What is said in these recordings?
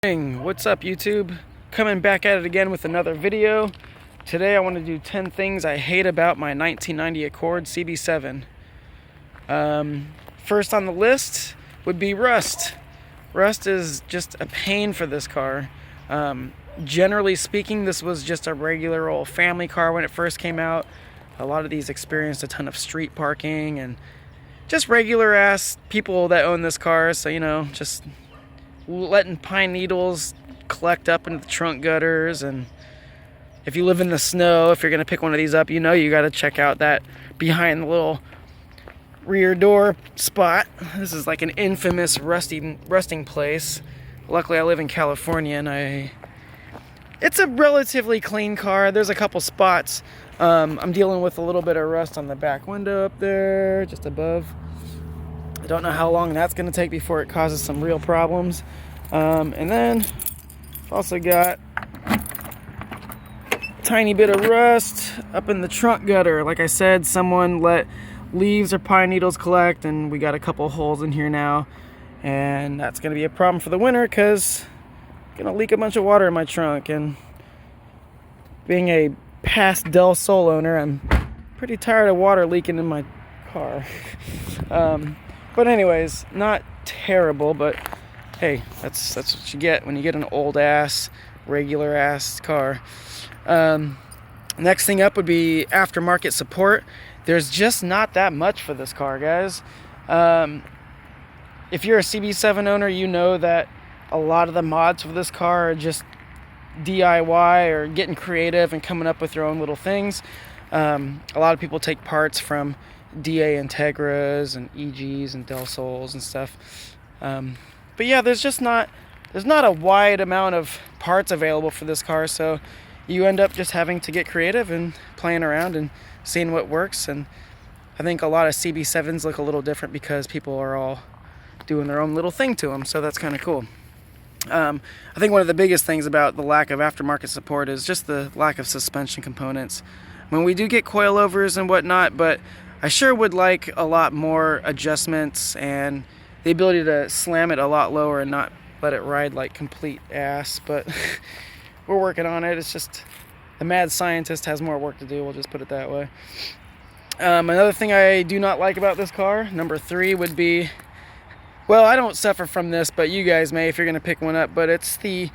What's up, YouTube? Coming back at it again with another video. Today I want to do 10 things I hate about my 1990 Accord CB7. First on the list would be rust. Rust is just a pain for this car. Generally speaking, this was just a regular old family car when it first came out. A lot of these experienced a ton of street parking and just regular ass people that own this car, so just letting pine needles collect up into the trunk gutters. And if you live in the snow, if you're gonna pick one of these up, you got to check out that behind the little rear door spot. This is like an infamous rusting place. Luckily I live in California and it's a relatively clean car. There's a couple spots. I'm dealing with a little bit of rust on the back window up there just above. I don't know how long that's going to take before it causes some real problems. And then I've also got a tiny bit of rust up in the trunk gutter. Like I said, someone let leaves or pine needles collect, and we got a couple holes in here now. And that's going to be a problem for the winter because I'm going to leak a bunch of water in my trunk. And being a past Del Sol owner, I'm pretty tired of water leaking in my car. But anyways, not terrible, but hey, that's what you get when you get an old ass, regular ass car. Next thing up would be aftermarket support. There's just not that much for this car, guys. If you're a CB7 owner, you know that a lot of the mods for this car are just DIY or getting creative and coming up with your own little things. A lot of people take parts from DA Integras and EGs and Del Sols and stuff. But yeah, there's not a wide amount of parts available for this car, so you end up just having to get creative and playing around and seeing what works. And I think a lot of CB7s look a little different because people are all doing their own little thing to them, so that's kind of cool. I think one of the biggest things about the lack of aftermarket support is just the lack of suspension components. When we do get coilovers and whatnot, but I sure would like a lot more adjustments and the ability to slam it a lot lower and not let it ride like complete ass. But we're working on it. It's just the mad scientist has more work to do, we'll just put it that way. Another thing I do not like about this car, number 3, would be, well, I don't suffer from this, but you guys may if you're going to pick one up, but it's the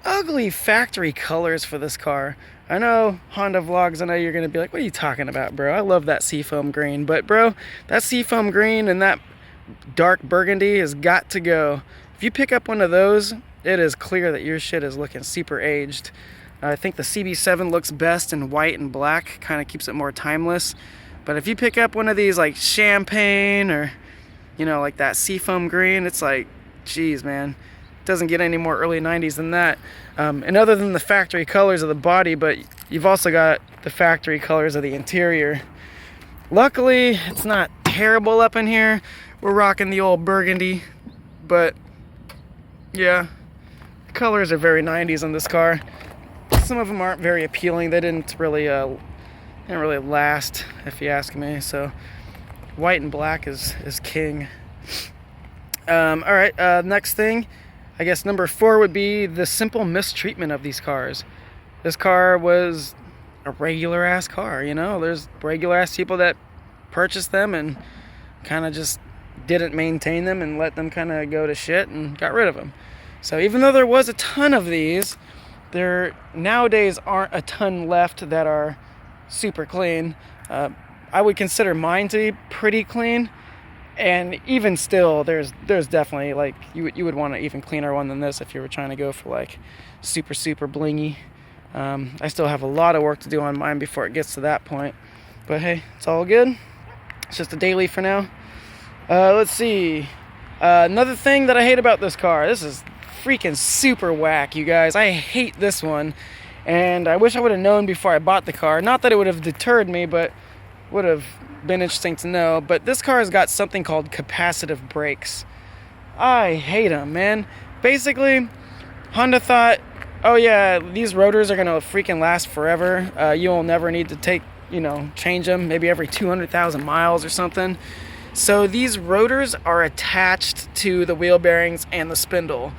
ugly factory colors for this car. I know Honda vlogs, I know you're going to be like, what are you talking about, bro? I love that seafoam green. But bro, that seafoam green and that dark burgundy has got to go. If you pick up one of those, it is clear that your shit is looking super aged. I think the CB7 looks best in white and black, kind of keeps it more timeless. But if you pick up one of these like champagne or like that seafoam green, it's like, geez, man, it doesn't get any more early 90s than that. And other than the factory colors of the body, but you've also got the factory colors of the interior. Luckily, it's not terrible up in here. We're rocking the old burgundy, but yeah, the colors are very 90s on this car. Some of them aren't very appealing. They didn't really last, if you ask me. So white and black is king. Alright, next thing, I guess number 4 would be the simple mistreatment of these cars. This car was a regular ass car, There's regular ass people that purchased them and kind of just didn't maintain them and let them kind of go to shit and got rid of them. So even though there was a ton of these, there nowadays aren't a ton left that are super clean. I would consider mine to be pretty clean, and even still, there's definitely, like, you would want an even cleaner one than this if you were trying to go for like super blingy. I still have a lot of work to do on mine before it gets to that point, but hey, it's all good. It's just a daily for now. Let's see. Another thing that I hate about this car. This is freaking super whack, you guys. I hate this one, and I wish I would have known before I bought the car. Not that it would have deterred me, but would have been interesting to know. But this car has got something called capacitive brakes. I hate them, man. Basically, Honda thought, oh yeah, these rotors are gonna freaking last forever. You'll never need to change them, maybe every 200,000 miles or something. So these rotors are attached to the wheel bearings and the spindle.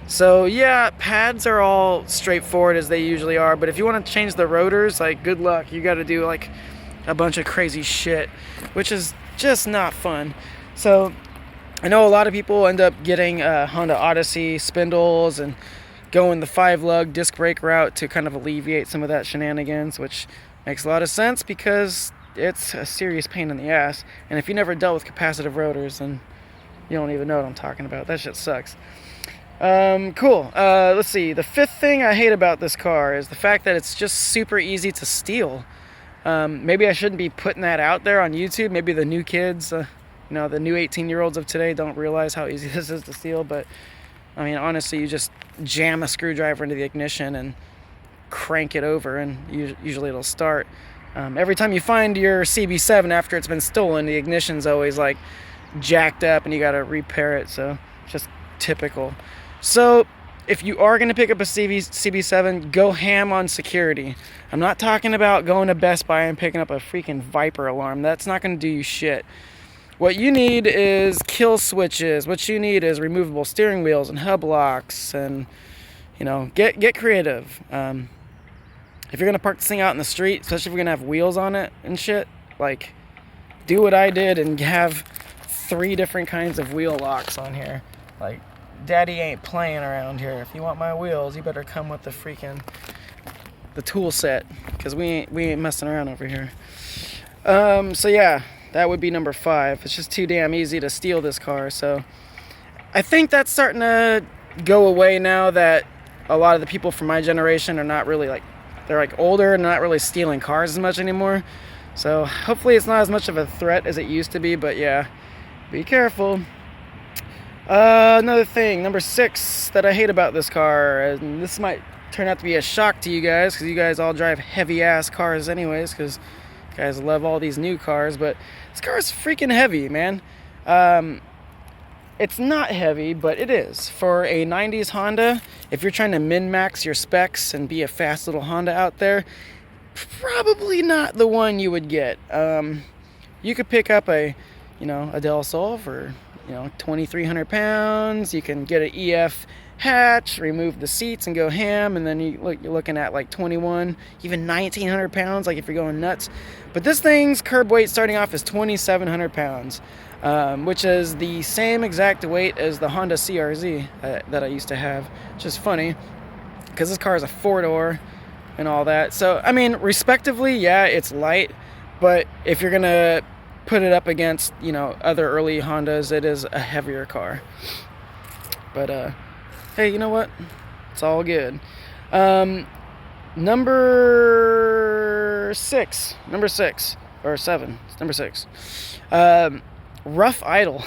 So yeah, pads are all straightforward as they usually are, but if you want to change the rotors, like, good luck. You got to do like a bunch of crazy shit, which is just not fun. So I know a lot of people end up getting Honda Odyssey spindles and going the 5-lug disc brake route to kind of alleviate some of that shenanigans, which makes a lot of sense because it's a serious pain in the ass. And if you never dealt with capacitive rotors, then you don't even know what I'm talking about. That shit sucks. Cool. Let's see. The fifth thing I hate about this car is the fact that it's just super easy to steal. Maybe I shouldn't be putting that out there on YouTube. Maybe the new kids, the new 18-year-olds of today don't realize how easy this is to steal. But, I mean, honestly, you just jam a screwdriver into the ignition and crank it over, and usually it'll start. Every time you find your cb7 after it's been stolen, the ignition's always, like, jacked up, and you gotta repair it. So, just typical. So, if you are going to pick up a cb7, go ham on security. I'm not talking about going to Best Buy and picking up a freaking Viper alarm. That's not going to do you shit. What you need is kill switches. What you need is removable steering wheels and hub locks, and, get creative. If you're going to park this thing out in the street, especially if you're going to have wheels on it and shit, like, do what I did and have 3 different kinds of wheel locks on here. Like, Daddy ain't playing around here. If you want my wheels, you better come with the tool set, because we ain't messing around over here. So yeah, that would be number 5. It's just too damn easy to steal this car. So I think that's starting to go away now that a lot of the people from my generation are not really they're older and not really stealing cars as much anymore. So hopefully it's not as much of a threat as it used to be, but yeah, be careful. Another thing, number 6, that I hate about this car, and this might turn out to be a shock to you guys, because you guys all drive heavy-ass cars anyways, because you guys love all these new cars, but this car is freaking heavy, man. It's not heavy, but it is. For a 90s Honda, if you're trying to min-max your specs and be a fast little Honda out there, probably not the one you would get. You could pick up a Del Sol for 2,300 pounds. You can get an EF hatch, remove the seats, and go ham, and then you're looking at like 21, even 1,900 pounds, like if you're going nuts. But this thing's curb weight starting off is 2,700 pounds, which is the same exact weight as the Honda CRZ that I used to have, which is funny because this car is a 4-door and all that. So, I mean, respectively, yeah, it's light, but if you're gonna put it up against, other early Hondas, it is a heavier car. But, hey, you know what? It's all good. Number 6, or 7, it's number 6. Rough idle.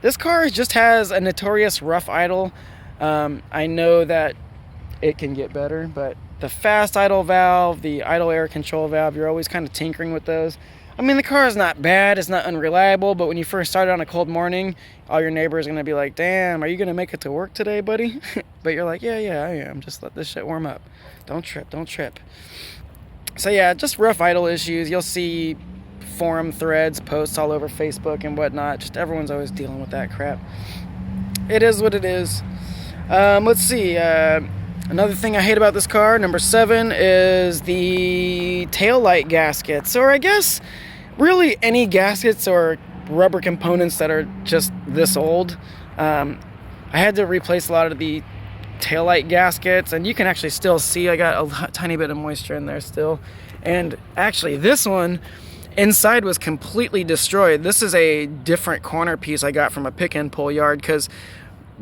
This car just has a notorious rough idle. I know that it can get better, but the fast idle valve, the idle air control valve, you're always kind of tinkering with those. I mean, the car is not bad, it's not unreliable, but when you first start on a cold morning, all your neighbors are going to be like, damn, are you going to make it to work today, buddy? But you're like, yeah, I am. Just let this shit warm up. Don't trip. So yeah, just rough idle issues. You'll see forum threads, posts all over Facebook and whatnot. Just everyone's always dealing with that crap. It is what it is. Let's see. Another thing I hate about this car, number 7, is the taillight gaskets. Or I guess really any gaskets or rubber components that are just this old. I had to replace a lot of the taillight gaskets, and you can actually still see I got a tiny bit of moisture in there still. And actually this one inside was completely destroyed. This is a different corner piece I got from a pick and pull yard, because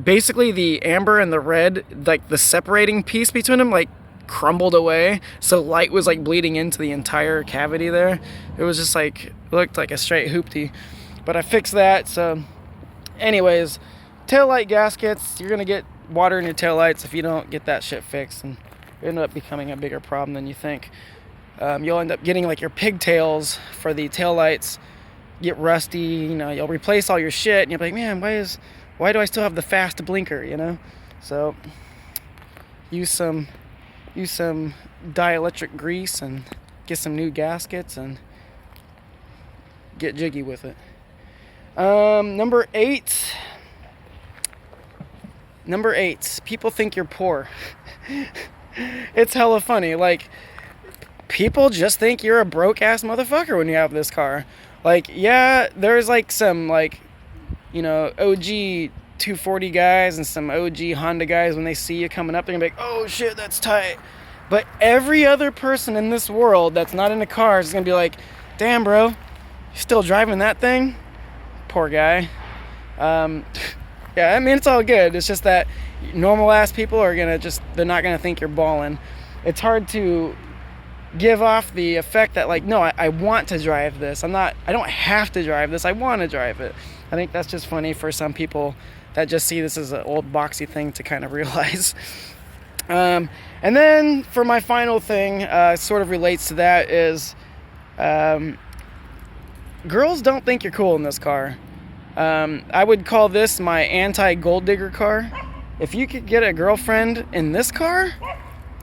basically the amber and the red, like the separating piece between them, like crumbled away, so light was like bleeding into the entire cavity there. It was just like, looked like a straight hoopty, but I fixed that. So anyways, taillight gaskets, you're gonna get water in your taillights if you don't get that shit fixed, and it ended up becoming a bigger problem than you think. You'll end up getting like your pigtails for the taillights get rusty, you'll replace all your shit and you'll be like, man, why do I still have the fast blinker, So use some dielectric grease and get some new gaskets and get jiggy with it. Number 8, Number 8, people think you're poor. It's hella funny. Like, people just think you're a broke ass motherfucker when you have this car. Like, yeah, there's like some like, you know, OG 240 guys and some OG Honda guys, when they see you coming up, they're gonna be like, oh shit, that's tight. But every other person in this world that's not into cars is gonna be like, damn bro, you still driving that thing? Poor guy. Yeah, I mean, it's all good. It's just that normal ass people are gonna they're not gonna think you're balling. It's hard to give off the effect that like, no, I want to drive this. I don't have to drive this. I want to drive it. I think that's just funny for some people that just see this as an old boxy thing to kind of realize. And then for my final thing, sort of relates to that, is girls don't think you're cool in this car. I would call this my anti-gold digger car. If you could get a girlfriend in this car,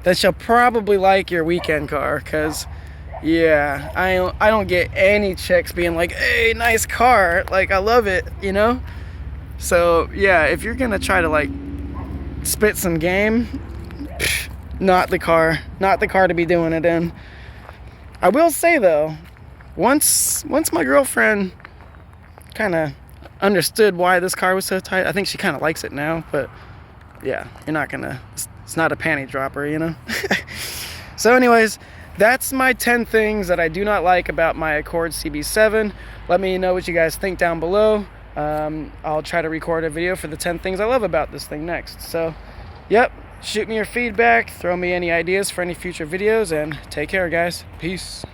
then she'll probably like your weekend car, because yeah, I don't get any chicks being like, hey, nice car, like I love it, you know? So yeah, if you're gonna try to like spit some game, not the car to be doing it in. I will say though, once my girlfriend kind of understood why this car was so tight, I think she kind of likes it now. But yeah, you're not gonna, it's not a panty dropper, you know? So anyways, that's my 10 things that I do not like about my Accord CB7. Let me know what you guys think down below. I'll try to record a video for the 10 things I love about this thing next. So yep, shoot me your feedback, throw me any ideas for any future videos, and take care guys. Peace.